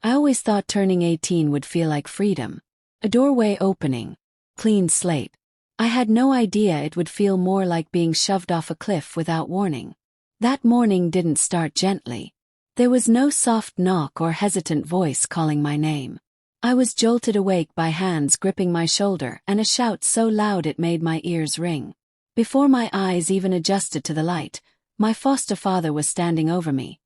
I always thought turning 18 would feel like freedom. A doorway opening. Clean slate. I had no idea it would feel more like being shoved off a cliff without warning. That morning didn't start gently. There was no soft knock or hesitant voice calling my name. I was jolted awake by hands gripping my shoulder and a shout so loud it made my ears ring. Before my eyes even adjusted to the light, my foster father was standing over me.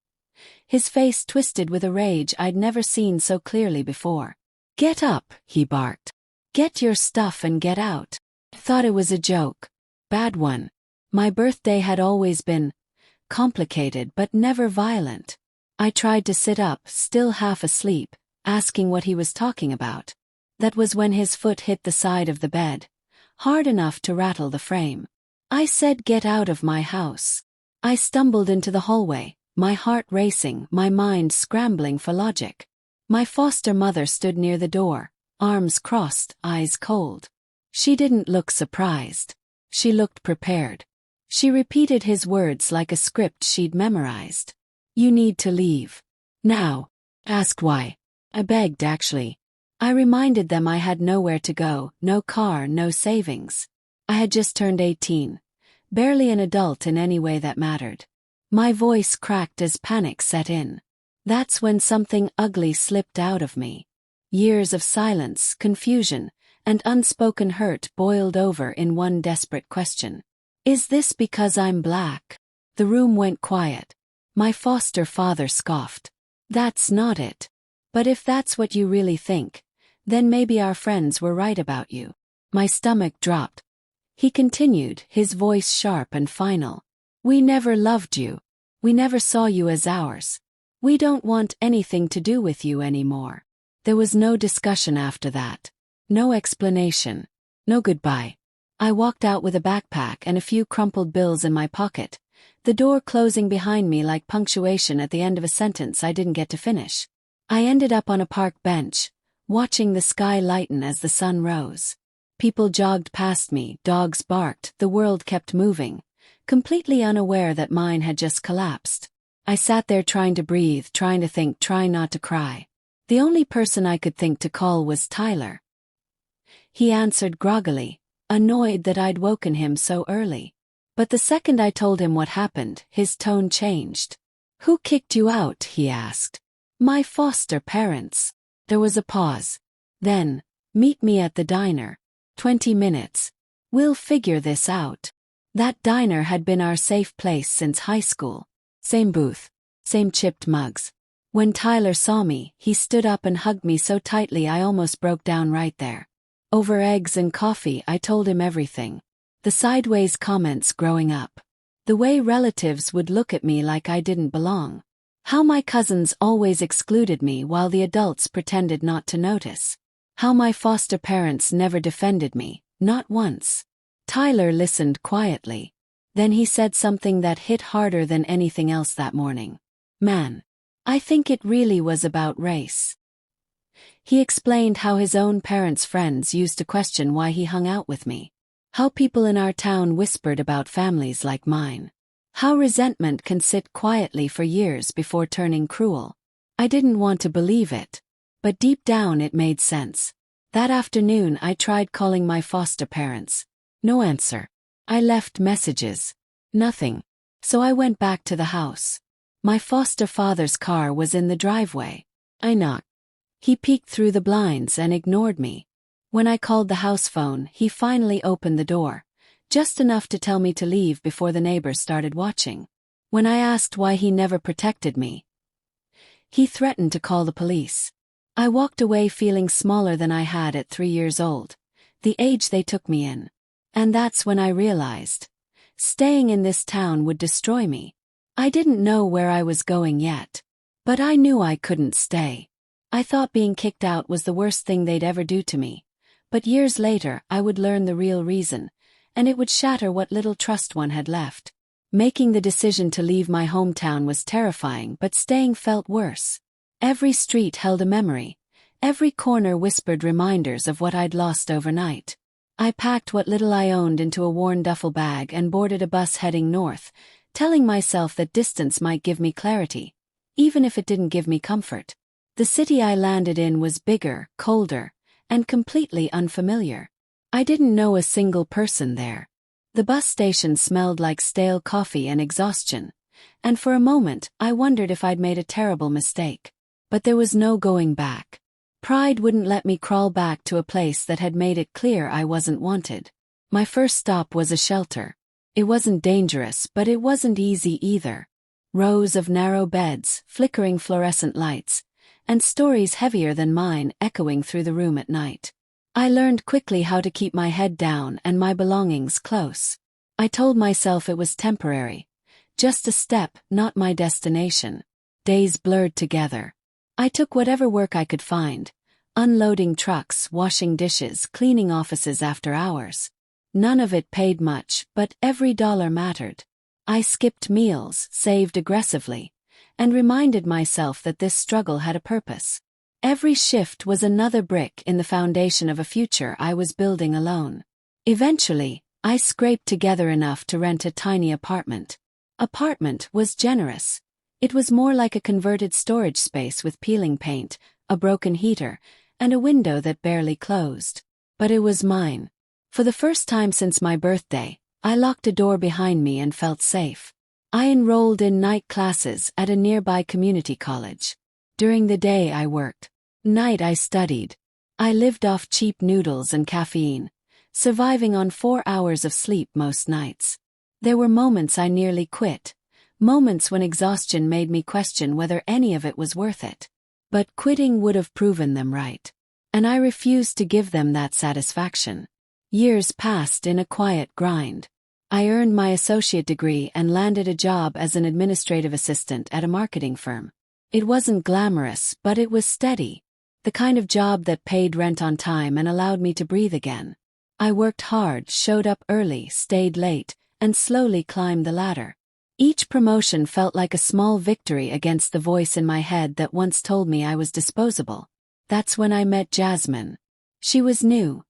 His face twisted with a rage I'd never seen so clearly before. "Get up," he barked. "Get your stuff and get out." Thought it was a joke. Bad one. My birthday had always been complicated but never violent. I tried to sit up, still half asleep, asking what he was talking about. That was when his foot hit the side of the bed, hard enough to rattle the frame. I said, "Get out of my house." I stumbled into the hallway, my heart racing, my mind scrambling for logic. My foster mother stood near the door, arms crossed, eyes cold. She didn't look surprised. She looked prepared. She repeated his words like a script she'd memorized. "You need to leave. Now." Asked why. I begged, actually. I reminded them I had nowhere to go, no car, no savings. I had just turned 18, barely an adult in any way that mattered. My voice cracked as panic set in. That's when something ugly slipped out of me. Years of silence, confusion, and unspoken hurt boiled over in one desperate question. Is this because I'm black? The room went quiet. My foster father scoffed. That's not it. But if that's what you really think, then maybe our friends were right about you. My stomach dropped. He continued, his voice sharp and final. We never loved you. We never saw you as ours. We don't want anything to do with you anymore. There was no discussion after that. No explanation. No goodbye. I walked out with a backpack and a few crumpled bills in my pocket, the door closing behind me like punctuation at the end of a sentence I didn't get to finish. I ended up on a park bench, watching the sky lighten as the sun rose. People jogged past me, dogs barked, the world kept moving, completely unaware that mine had just collapsed. I sat there trying to breathe, trying to think, trying not to cry. The only person I could think to call was Tyler. He answered groggily, annoyed that I'd woken him so early. But the second I told him what happened, his tone changed. Who kicked you out? He asked. My foster parents. There was a pause. Then, meet me at the diner. 20 minutes. We'll figure this out. That diner had been our safe place since high school. Same booth. Same chipped mugs. When Tyler saw me, he stood up and hugged me so tightly I almost broke down right there. Over eggs and coffee, I told him everything. The sideways comments growing up. The way relatives would look at me like I didn't belong. How my cousins always excluded me while the adults pretended not to notice. How my foster parents never defended me, not once. Tyler listened quietly. Then he said something that hit harder than anything else that morning. Man, I think it really was about race. He explained how his own parents' friends used to question why he hung out with me. How people in our town whispered about families like mine. How resentment can sit quietly for years before turning cruel. I didn't want to believe it. But deep down it made sense. That afternoon I tried calling my foster parents. No answer. I left messages. Nothing. So I went back to the house. My foster father's car was in the driveway. I knocked. He peeked through the blinds and ignored me. When I called the house phone, he finally opened the door, just enough to tell me to leave before the neighbors started watching. When I asked why he never protected me, he threatened to call the police. I walked away feeling smaller than I had at 3 years old, the age they took me in. And that's when I realized, staying in this town would destroy me. I didn't know where I was going yet, but I knew I couldn't stay. I thought being kicked out was the worst thing they'd ever do to me. But years later I would learn the real reason, and it would shatter what little trust one had left. Making the decision to leave my hometown was terrifying, but staying felt worse. Every street held a memory. Every corner whispered reminders of what I'd lost overnight. I packed what little I owned into a worn duffel bag and boarded a bus heading north, telling myself that distance might give me clarity, even if it didn't give me comfort. The city I landed in was bigger, colder, and completely unfamiliar. I didn't know a single person there. The bus station smelled like stale coffee and exhaustion, and for a moment I wondered if I'd made a terrible mistake. But there was no going back. Pride wouldn't let me crawl back to a place that had made it clear I wasn't wanted. My first stop was a shelter. It wasn't dangerous, but it wasn't easy either. Rows of narrow beds, flickering fluorescent lights, and stories heavier than mine echoing through the room at night. I learned quickly how to keep my head down and my belongings close. I told myself it was temporary. Just a step, not my destination. Days blurred together. I took whatever work I could find. Unloading trucks, washing dishes, cleaning offices after hours. None of it paid much, but every dollar mattered. I skipped meals, saved aggressively, and reminded myself that this struggle had a purpose. Every shift was another brick in the foundation of a future I was building alone. Eventually, I scraped together enough to rent a tiny apartment. Apartment was generous. It was more like a converted storage space with peeling paint, a broken heater, and a window that barely closed. But it was mine. For the first time since my birthday, I locked a door behind me and felt safe. I enrolled in night classes at a nearby community college. During the day I worked. Night I studied. I lived off cheap noodles and caffeine, surviving on 4 hours of sleep most nights. There were moments I nearly quit, moments when exhaustion made me question whether any of it was worth it. But quitting would have proven them right. And I refused to give them that satisfaction. Years passed in a quiet grind. I earned my associate degree and landed a job as an administrative assistant at a marketing firm. It wasn't glamorous, but it was steady. The kind of job that paid rent on time and allowed me to breathe again. I worked hard, showed up early, stayed late, and slowly climbed the ladder. Each promotion felt like a small victory against the voice in my head that once told me I was disposable. That's when I met Jasmine. She was new.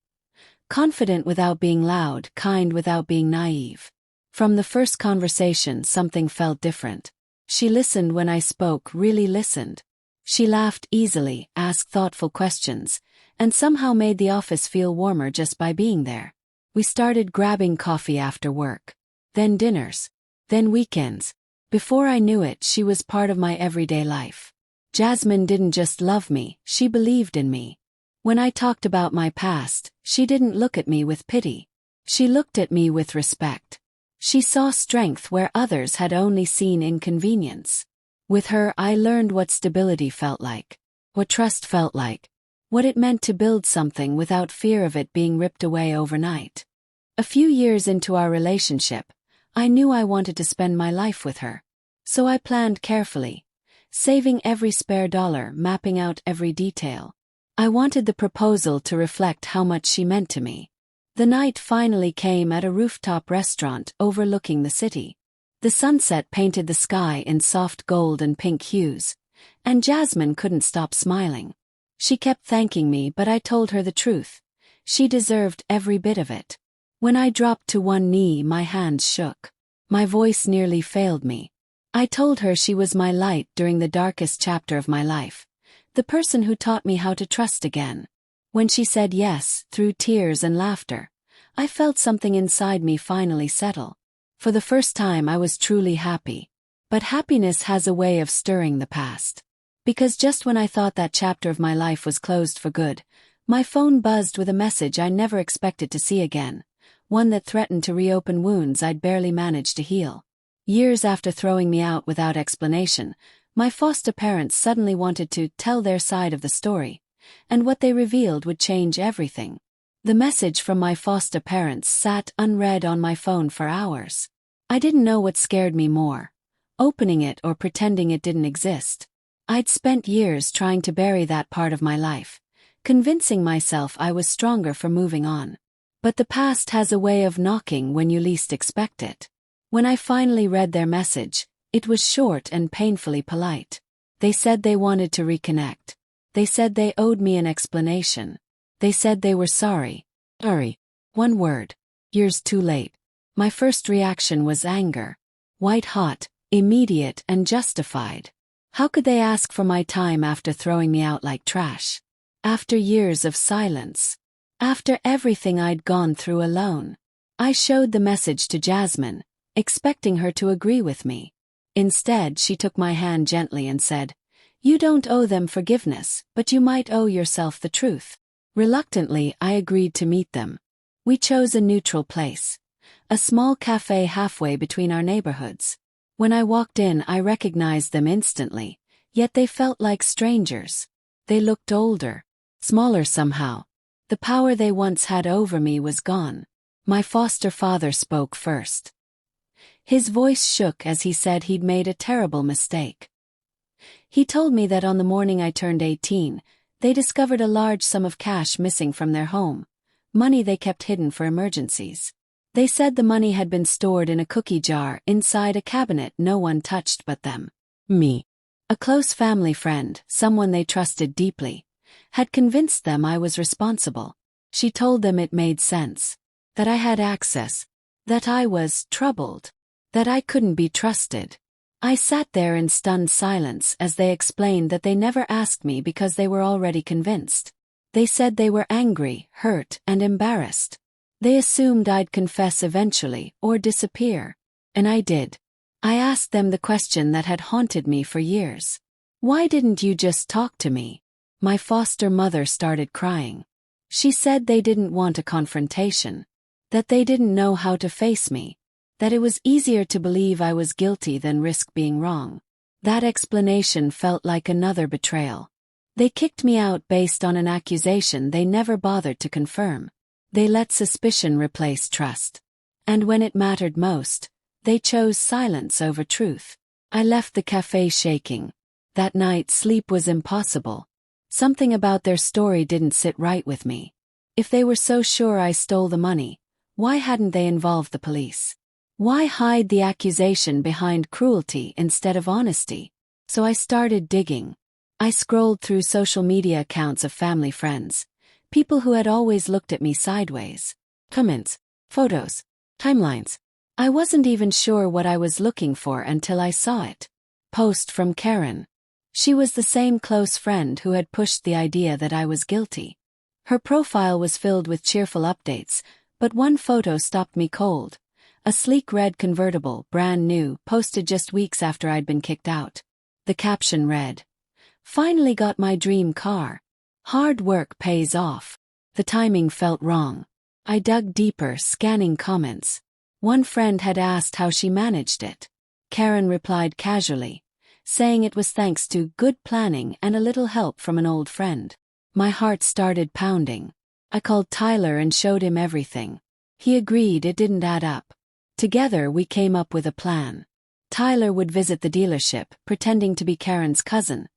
Confident without being loud, kind without being naive. From the first conversation, something felt different. She listened when I spoke, really listened. She laughed easily, asked thoughtful questions, and somehow made the office feel warmer just by being there. We started grabbing coffee after work. Then dinners. Then weekends. Before I knew it, she was part of my everyday life. Jasmine didn't just love me, she believed in me. When I talked about my past, she didn't look at me with pity. She looked at me with respect. She saw strength where others had only seen inconvenience. With her, I learned what stability felt like, what trust felt like, what it meant to build something without fear of it being ripped away overnight. A few years into our relationship, I knew I wanted to spend my life with her. So I planned carefully, saving every spare dollar, mapping out every detail. I wanted the proposal to reflect how much she meant to me. The night finally came at a rooftop restaurant overlooking the city. The sunset painted the sky in soft gold and pink hues, and Jasmine couldn't stop smiling. She kept thanking me, but I told her the truth. She deserved every bit of it. When I dropped to one knee, my hands shook. My voice nearly failed me. I told her she was my light during the darkest chapter of my life, the person who taught me how to trust again. When she said yes, through tears and laughter, I felt something inside me finally settle. For the first time I was truly happy. But happiness has a way of stirring the past. Because just when I thought that chapter of my life was closed for good, my phone buzzed with a message I never expected to see again, one that threatened to reopen wounds I'd barely managed to heal. Years after throwing me out without explanation, my foster parents suddenly wanted to tell their side of the story, and what they revealed would change everything. The message from my foster parents sat unread on my phone for hours. I didn't know what scared me more, opening it or pretending it didn't exist. I'd spent years trying to bury that part of my life, convincing myself I was stronger for moving on. But the past has a way of knocking when you least expect it. When I finally read their message, it was short and painfully polite. They said they wanted to reconnect. They said they owed me an explanation. They said they were sorry. Sorry. One word. Years too late. My first reaction was anger. White hot, immediate and justified. How could they ask for my time after throwing me out like trash? After years of silence? After everything I'd gone through alone? I showed the message to Jasmine, expecting her to agree with me. Instead, she took my hand gently and said, "You don't owe them forgiveness, but you might owe yourself the truth." Reluctantly, I agreed to meet them. We chose a neutral place, a small cafe halfway between our neighborhoods. When I walked in, I recognized them instantly, yet they felt like strangers. They looked older, smaller somehow. The power they once had over me was gone. My foster father spoke first. His voice shook as he said he'd made a terrible mistake. He told me that on the morning I turned 18, they discovered a large sum of cash missing from their home, money they kept hidden for emergencies. They said the money had been stored in a cookie jar inside a cabinet no one touched but them. Me. A close family friend, someone they trusted deeply, had convinced them I was responsible. She told them it made sense, that I had access, that I was troubled, that I couldn't be trusted. I sat there in stunned silence as they explained that they never asked me because they were already convinced. They said they were angry, hurt, and embarrassed. They assumed I'd confess eventually or disappear. And I did. I asked them the question that had haunted me for years. Why didn't you just talk to me? My foster mother started crying. She said they didn't want a confrontation, that they didn't know how to face me, that it was easier to believe I was guilty than risk being wrong. That explanation felt like another betrayal. They kicked me out based on an accusation they never bothered to confirm. They let suspicion replace trust. And when it mattered most, they chose silence over truth. I left the cafe shaking. That night, sleep was impossible. Something about their story didn't sit right with me. If they were so sure I stole the money, why hadn't they involved the police? Why hide the accusation behind cruelty instead of honesty? So I started digging. I scrolled through social media accounts of family friends, people who had always looked at me sideways. Comments, photos, timelines. I wasn't even sure what I was looking for until I saw it. Post from Karen. She was the same close friend who had pushed the idea that I was guilty. Her profile was filled with cheerful updates, but one photo stopped me cold. A sleek red convertible, brand new, posted just weeks after I'd been kicked out. The caption read, "Finally got my dream car. Hard work pays off." The timing felt wrong. I dug deeper, scanning comments. One friend had asked how she managed it. Karen replied casually, saying it was thanks to good planning and a little help from an old friend. My heart started pounding. I called Tyler and showed him everything. He agreed it didn't add up. Together we came up with a plan. Tyler would visit the dealership, pretending to be Karen's cousin,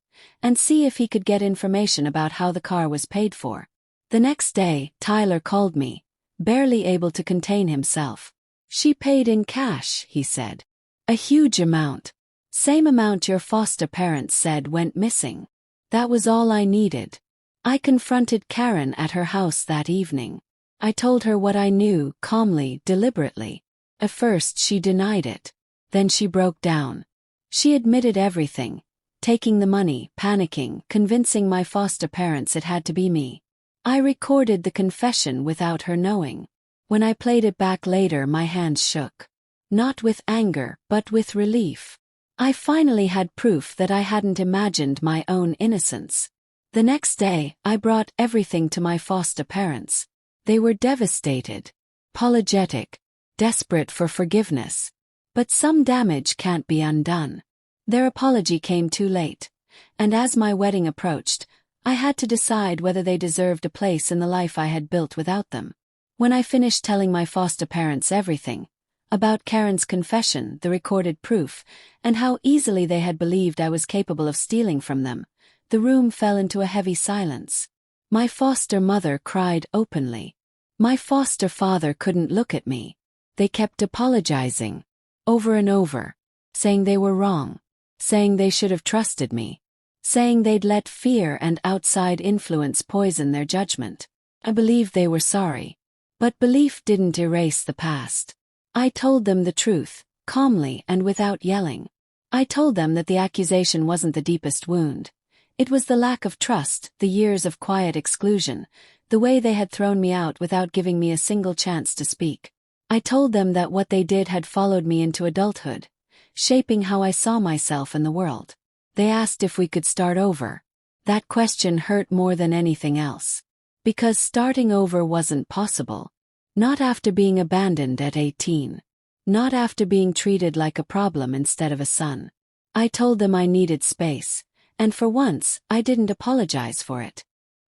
and see if he could get information about how the car was paid for. The next day, Tyler called me, barely able to contain himself. "She paid in cash," he said. "A huge amount. Same amount your foster parents said went missing." That was all I needed. I confronted Karen at her house that evening. I told her what I knew, calmly, deliberately. At first she denied it. Then she broke down. She admitted everything, taking the money, panicking, convincing my foster parents it had to be me. I recorded the confession without her knowing. When I played it back later, my hands shook. Not with anger, but with relief. I finally had proof that I hadn't imagined my own innocence. The next day, I brought everything to my foster parents. They were devastated, apologetic, desperate for forgiveness. But some damage can't be undone. Their apology came too late, and as my wedding approached, I had to decide whether they deserved a place in the life I had built without them. When I finished telling my foster parents everything, about Karen's confession, the recorded proof, and how easily they had believed I was capable of stealing from them, the room fell into a heavy silence. My foster mother cried openly. My foster father couldn't look at me. They kept apologizing, over and over, saying they were wrong, saying they should have trusted me, saying they'd let fear and outside influence poison their judgment. I believed they were sorry. But belief didn't erase the past. I told them the truth, calmly and without yelling. I told them that the accusation wasn't the deepest wound. It was the lack of trust, the years of quiet exclusion, the way they had thrown me out without giving me a single chance to speak. I told them that what they did had followed me into adulthood, shaping how I saw myself and the world. They asked if we could start over. That question hurt more than anything else. Because starting over wasn't possible. Not after being abandoned at 18. Not after being treated like a problem instead of a son. I told them I needed space, and for once, I didn't apologize for it.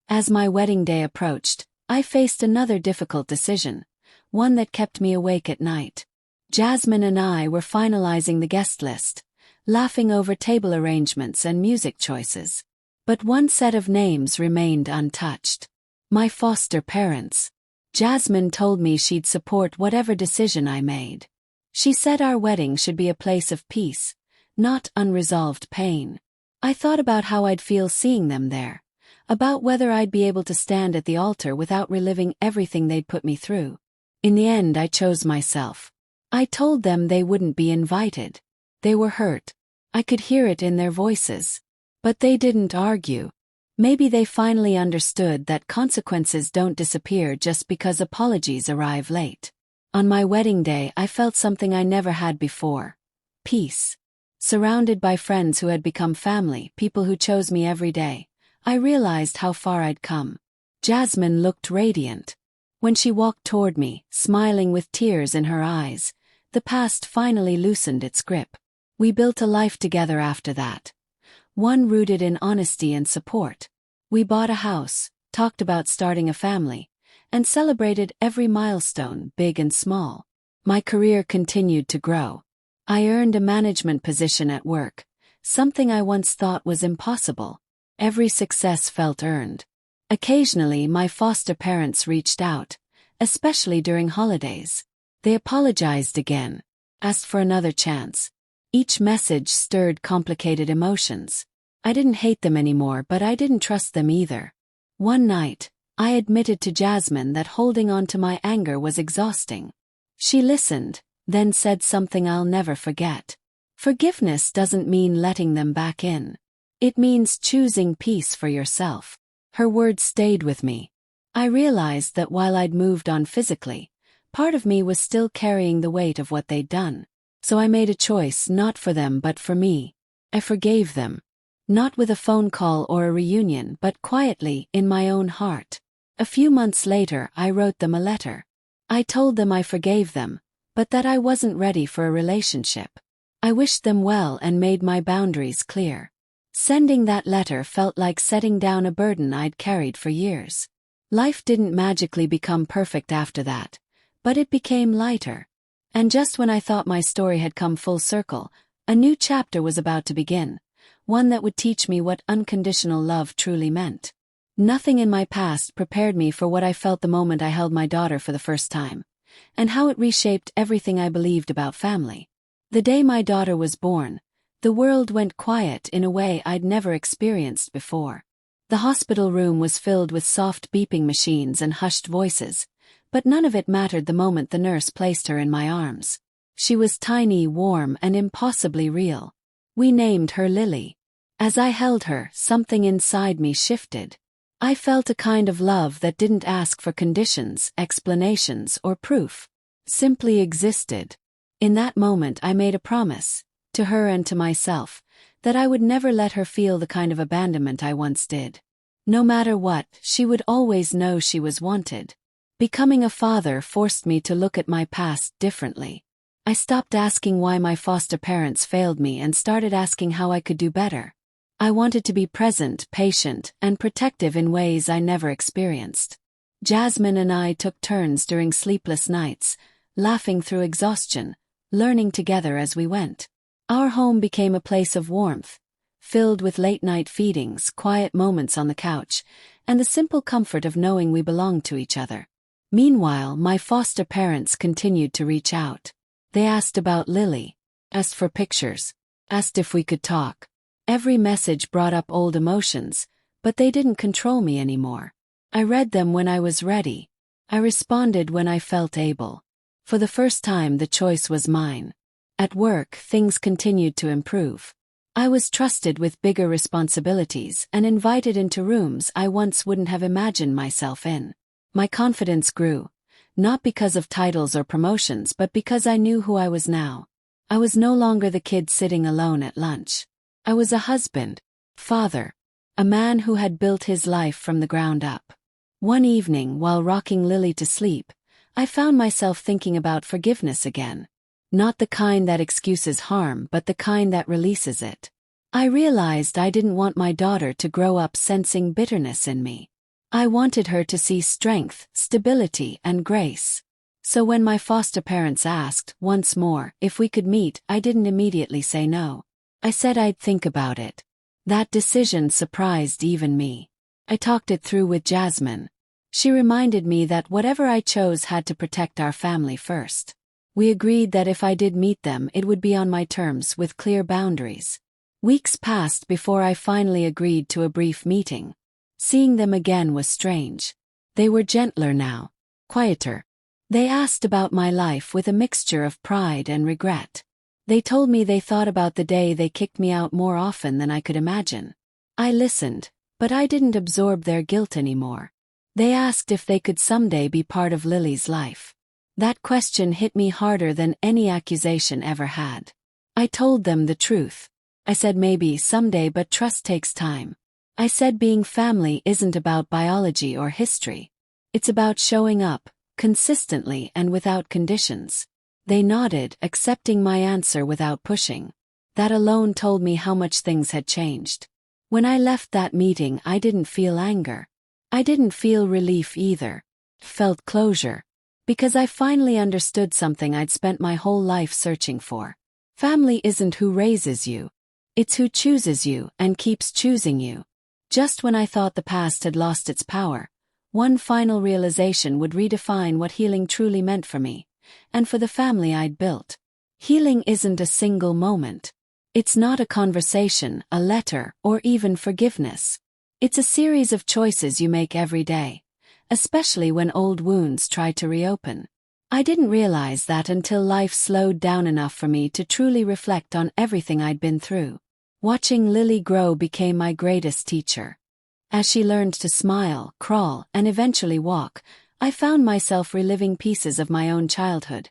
As my wedding day approached, I faced another difficult decision, one that kept me awake at night. Jasmine and I were finalizing the guest list, laughing over table arrangements and music choices. But one set of names remained untouched. My foster parents. Jasmine told me she'd support whatever decision I made. She said our wedding should be a place of peace, not unresolved pain. I thought about how I'd feel seeing them there, about whether I'd be able to stand at the altar without reliving everything they'd put me through. In the end, I chose myself. I told them they wouldn't be invited. They were hurt. I could hear it in their voices. But they didn't argue. Maybe they finally understood that consequences don't disappear just because apologies arrive late. On my wedding day, I felt something I never had before. Peace. Surrounded by friends who had become family, people who chose me every day, I realized how far I'd come. Jasmine looked radiant. When she walked toward me, smiling with tears in her eyes, the past finally loosened its grip. We built a life together after that. One rooted in honesty and support. We bought a house, talked about starting a family, and celebrated every milestone, big and small. My career continued to grow. I earned a management position at work, something I once thought was impossible. Every success felt earned. Occasionally, my foster parents reached out, especially during holidays. They apologized again, asked for another chance. Each message stirred complicated emotions. I didn't hate them anymore, but I didn't trust them either. One night, I admitted to Jasmine that holding on to my anger was exhausting. She listened, then said something I'll never forget. Forgiveness doesn't mean letting them back in. It means choosing peace for yourself. Her words stayed with me. I realized that while I'd moved on physically, part of me was still carrying the weight of what they'd done. So I made a choice, not for them but for me. I forgave them. Not with a phone call or a reunion, but quietly, in my own heart. A few months later, I wrote them a letter. I told them I forgave them, but that I wasn't ready for a relationship. I wished them well and made my boundaries clear. Sending that letter felt like setting down a burden I'd carried for years. Life didn't magically become perfect after that, but it became lighter. And just when I thought my story had come full circle, a new chapter was about to begin, one that would teach me what unconditional love truly meant. Nothing in my past prepared me for what I felt the moment I held my daughter for the first time, and how it reshaped everything I believed about family. The day my daughter was born, the world went quiet in a way I'd never experienced before. The hospital room was filled with soft beeping machines and hushed voices, but none of it mattered the moment the nurse placed her in my arms. She was tiny, warm, and impossibly real. We named her Lily. As I held her, something inside me shifted. I felt a kind of love that didn't ask for conditions, explanations, or proof. Simply existed. In that moment I made a promise, to her and to myself, that I would never let her feel the kind of abandonment I once did. No matter what, she would always know she was wanted. Becoming a father forced me to look at my past differently. I stopped asking why my foster parents failed me and started asking how I could do better. I wanted to be present, patient, and protective in ways I never experienced. Jasmine and I took turns during sleepless nights, laughing through exhaustion, learning together as we went. Our home became a place of warmth, filled with late-night feedings, quiet moments on the couch, and the simple comfort of knowing we belonged to each other. Meanwhile, my foster parents continued to reach out. They asked about Lily, asked for pictures, asked if we could talk. Every message brought up old emotions, but they didn't control me anymore. I read them when I was ready. I responded when I felt able. For the first time, the choice was mine. At work, things continued to improve. I was trusted with bigger responsibilities and invited into rooms I once wouldn't have imagined myself in. My confidence grew, not because of titles or promotions but because I knew who I was now. I was no longer the kid sitting alone at lunch. I was a husband, father, a man who had built his life from the ground up. One evening, while rocking Lily to sleep, I found myself thinking about forgiveness again. Not the kind that excuses harm, but the kind that releases it. I realized I didn't want my daughter to grow up sensing bitterness in me. I wanted her to see strength, stability, and grace. So when my foster parents asked, once more, if we could meet, I didn't immediately say no. I said I'd think about it. That decision surprised even me. I talked it through with Jasmine. She reminded me that whatever I chose had to protect our family first. We agreed that if I did meet them, it would be on my terms with clear boundaries. Weeks passed before I finally agreed to a brief meeting. Seeing them again was strange. They were gentler now, quieter. They asked about my life with a mixture of pride and regret. They told me they thought about the day they kicked me out more often than I could imagine. I listened, but I didn't absorb their guilt anymore. They asked if they could someday be part of Lily's life. That question hit me harder than any accusation ever had. I told them the truth. I said maybe someday, but trust takes time. I said being family isn't about biology or history. It's about showing up, consistently and without conditions. They nodded, accepting my answer without pushing. That alone told me how much things had changed. When I left that meeting, I didn't feel anger. I didn't feel relief either. Felt closure. Because I finally understood something I'd spent my whole life searching for. Family isn't who raises you. It's who chooses you and keeps choosing you. Just when I thought the past had lost its power, one final realization would redefine what healing truly meant for me, and for the family I'd built. Healing isn't a single moment. It's not a conversation, a letter, or even forgiveness. It's a series of choices you make every day, especially when old wounds try to reopen. I didn't realize that until life slowed down enough for me to truly reflect on everything I'd been through. Watching Lily grow became my greatest teacher. As she learned to smile, crawl, and eventually walk, I found myself reliving pieces of my own childhood,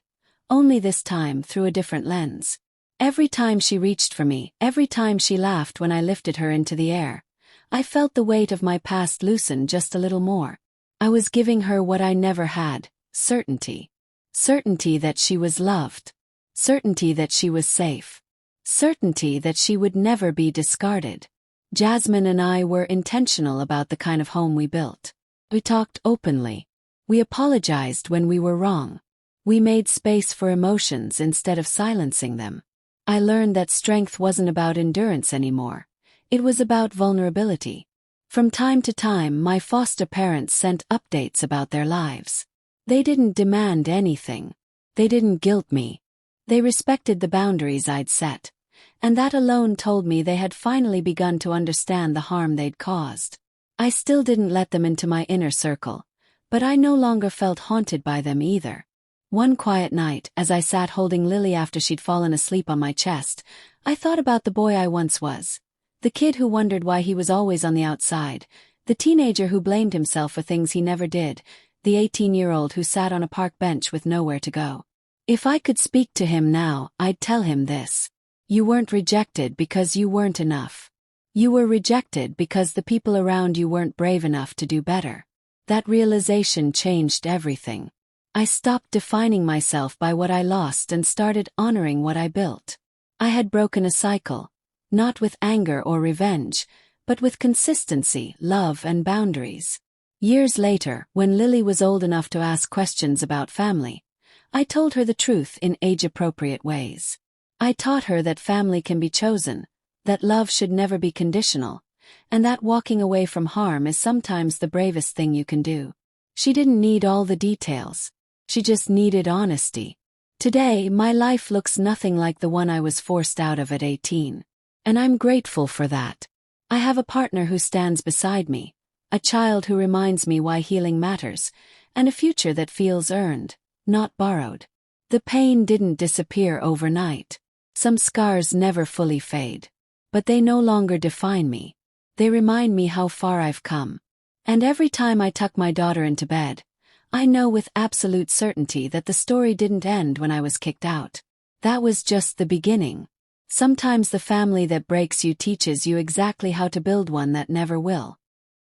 only this time through a different lens. Every time she reached for me, every time she laughed when I lifted her into the air, I felt the weight of my past loosen just a little more. I was giving her what I never had, certainty. Certainty that she was loved. Certainty that she was safe. Certainty that she would never be discarded. Jasmine and I were intentional about the kind of home we built. We talked openly. We apologized when we were wrong. We made space for emotions instead of silencing them. I learned that strength wasn't about endurance anymore. It was about vulnerability. From time to time, my foster parents sent updates about their lives. They didn't demand anything. They didn't guilt me. They respected the boundaries I'd set. And that alone told me they had finally begun to understand the harm they'd caused. I still didn't let them into my inner circle, but I no longer felt haunted by them either. One quiet night, as I sat holding Lily after she'd fallen asleep on my chest, I thought about the boy I once was. The kid who wondered why he was always on the outside, the teenager who blamed himself for things he never did, the 18-year-old who sat on a park bench with nowhere to go. If I could speak to him now, I'd tell him this. You weren't rejected because you weren't enough. You were rejected because the people around you weren't brave enough to do better. That realization changed everything. I stopped defining myself by what I lost and started honoring what I built. I had broken a cycle. Not with anger or revenge, but with consistency, love, and boundaries. Years later, when Lily was old enough to ask questions about family, I told her the truth in age-appropriate ways. I taught her that family can be chosen, that love should never be conditional, and that walking away from harm is sometimes the bravest thing you can do. She didn't need all the details. She just needed honesty. Today, my life looks nothing like the one I was forced out of at 18. And I'm grateful for that. I have a partner who stands beside me, a child who reminds me why healing matters, and a future that feels earned, not borrowed. The pain didn't disappear overnight. Some scars never fully fade. But they no longer define me. They remind me how far I've come. And every time I tuck my daughter into bed, I know with absolute certainty that the story didn't end when I was kicked out. That was just the beginning. Sometimes the family that breaks you teaches you exactly how to build one that never will.